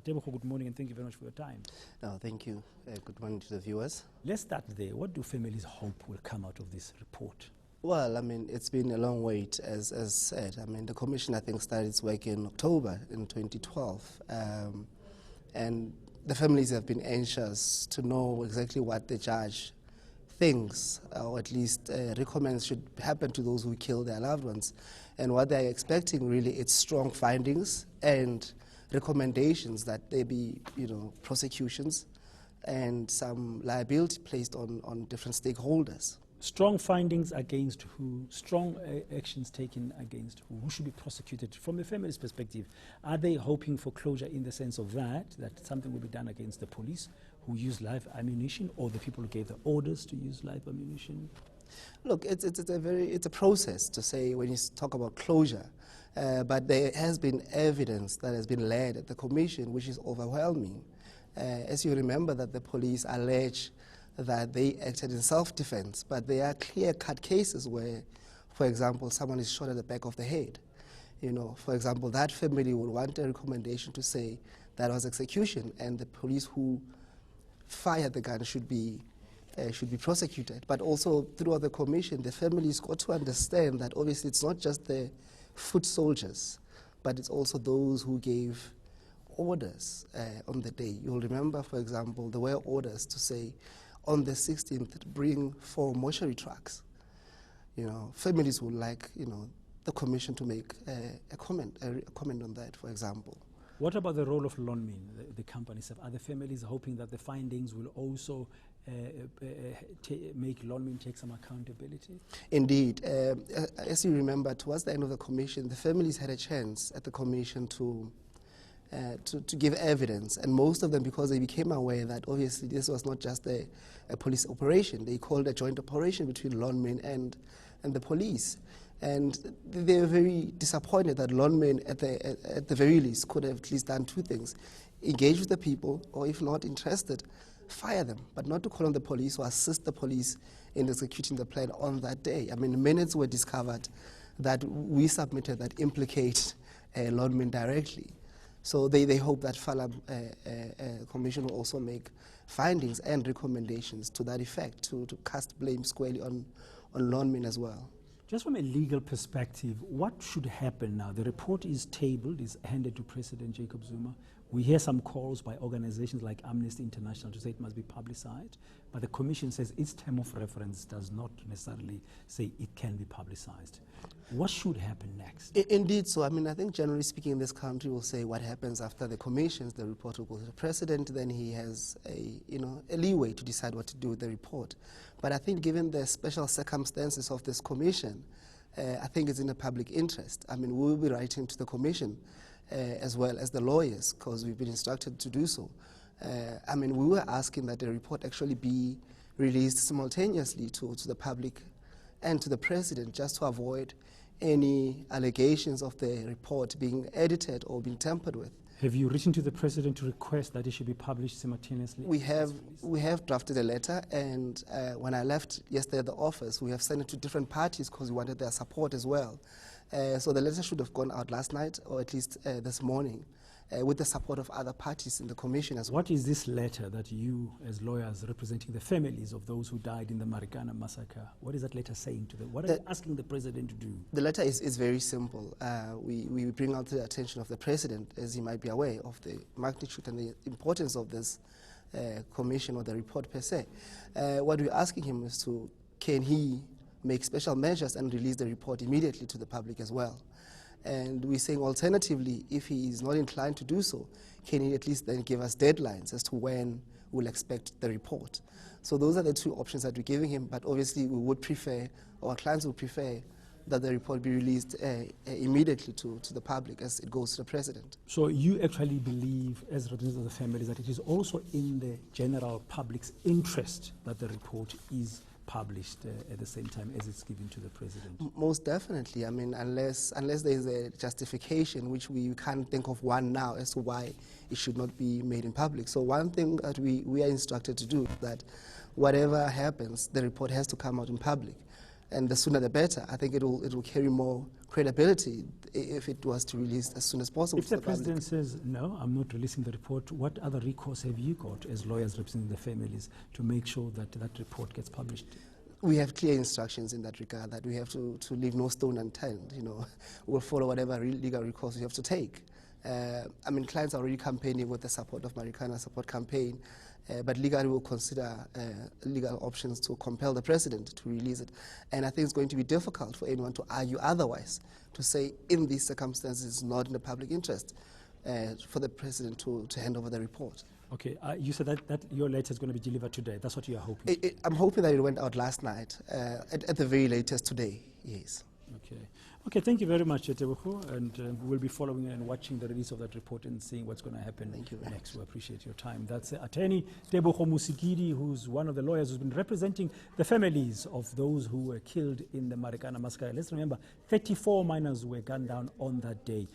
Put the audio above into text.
Tebogo, good morning and thank you very much for your time. No, thank you. Good morning to the viewers. Let's start there. What do families hope will come out of this report? Well, I mean, it's been a long wait, as said. I mean, the commission, I think, started its work in October in 2012. And the families have been anxious to know exactly what the judge thinks, or at least recommends should happen to those who kill their loved ones. And what they're expecting, really, it's strong findings and recommendations that there be, prosecutions and some liability placed on different stakeholders. Strong findings against who? Strong actions taken against who? Who should be prosecuted? From the family's perspective, are they hoping for closure in the sense of that something will be done against the police who used live ammunition, or the people who gave the orders to use live ammunition? Look, it's a process to say when you talk about closure, but there has been evidence that has been led at the commission which is overwhelming. As you remember, that the police allege that they acted in self-defense, but there are clear-cut cases where, for example, someone is shot at the back of the head. For example, that family would want a recommendation to say that was execution, and the police who fired the gun should be prosecuted. But also, throughout the commission, the families got to understand that obviously it's not just the foot soldiers, but it's also those who gave orders on the day. You'll remember, for example, there were orders to say, on the 16th, bring 4 mortuary trucks. Families would like, the commission to make a comment on that, for example. What about the role of Lonmin, the companies? Are the families hoping that the findings will also make Lonmin take some accountability? Indeed. As you remember, towards the end of the commission, the families had a chance at the commission to give evidence, and most of them, because they became aware that obviously this was not just a police operation, they called a joint operation between Lonmin and the police. And they were very disappointed that Lonmin, at the very least, could have at least done 2 things: engage with the people, or if not interested, fire them, but not to call on the police or assist the police in executing the plan on that day. I mean, minutes were discovered that we submitted that implicate Lonmin directly. So they hope that Falam Commission will also make findings and recommendations to that effect, to cast blame squarely on Lonmin as well. Just from a legal perspective, what should happen now? The report is tabled, is handed to President Jacob Zuma. We hear some calls by organizations like Amnesty International to say it must be publicized, but the Commission says its term of reference does not necessarily say it can be publicized. What should happen next? Indeed, so I mean, I think generally speaking, this country will say what happens after the commissions. The report will go to the president, then he has a leeway to decide what to do with the report. But I think given the special circumstances of this commission, I think it's in the public interest. I mean, we will be writing to the commission as well as the lawyers, because we've been instructed to do so. I mean, we were asking that the report actually be released simultaneously to the public and to the president, just to avoid any allegations of the report being edited or being tampered with. Have you written to the president to request that it should be published simultaneously? We have drafted a letter, and when I left yesterday at the office, we have sent it to different parties because we wanted their support as well. So the letter should have gone out last night, or at least this morning, with the support of other parties in the commission as well. What is this letter that you, as lawyers representing the families of those who died in the Marikana massacre, what is that letter saying to them? What are you asking the president to do? The letter is very simple. We bring out the attention of the president, as he might be aware, of the magnitude and the importance of this commission or the report per se. What we're asking him is can he make special measures and release the report immediately to the public as well? And we're saying alternatively, if he is not inclined to do so, can he at least then give us deadlines as to when we'll expect the report? So those are the 2 options that we're giving him, but obviously we would prefer, our clients would prefer, that the report be released immediately to the public as it goes to the president. So you actually believe, as representatives of the families, that it is also in the general public's interest that the report is published at the same time as it's given to the president? Most definitely. I mean, unless there is a justification, which we can't think of one now as to why it should not be made in public. So one thing that we are instructed to do is that whatever happens, the report has to come out in public. and the sooner the better. I think it will carry more credibility if it was to release as soon as possible. If the president says, no, I'm not releasing the report, what other recourse have you got as lawyers representing the families to make sure that that report gets published? We have clear instructions in that regard, that we have to leave no stone unturned. You know, we'll follow whatever legal recourse we have to take. I mean, clients are already campaigning with the support of Marikana Support Campaign, but legally will consider legal options to compel the president to release it. And I think it's going to be difficult for anyone to argue otherwise, to say in these circumstances it's not in the public interest for the president to hand over the report. Okay, you said that your letter is going to be delivered today. That's what you are hoping? I'm hoping that it went out last night, at the very latest today, yes. Okay. Okay, thank you very much, Tebogo, and we'll be following and watching the release of that report and seeing what's going to happen next. We appreciate your time. That's attorney Tebogo Musigidi, who's one of the lawyers who's been representing the families of those who were killed in the Marikana massacre. Let's remember, 34 miners were gunned down on that day.